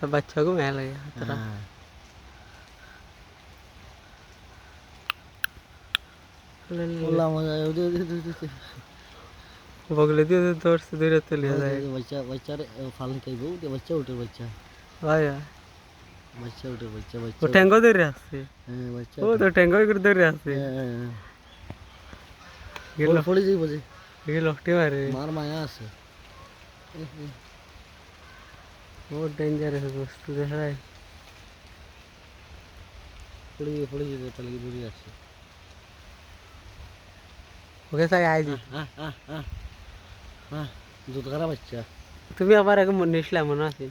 बच्चों को मैं लगे तेरा बगले दिए दौड़ से दूर तो लिया जाए बच्चा बच्चा फालन कई बहु बच्चा उठे बच्चा भाई बच्चा उठे बच्चा वो बच्चा टेंगो दे रहा है बच्चा वो तो टेंगो ही कर दे रहा है पड़ी যাই বজে ये लोटे मारे मार माया আছে बहुत डेंजरस वस्तु देख रहा है পড়ে যেতে তাহলে কি দূরে আছে ओके सही आई जी দুধ খারাপ বাচ্চা তুমি আবার এক নিছিলা মনে আছে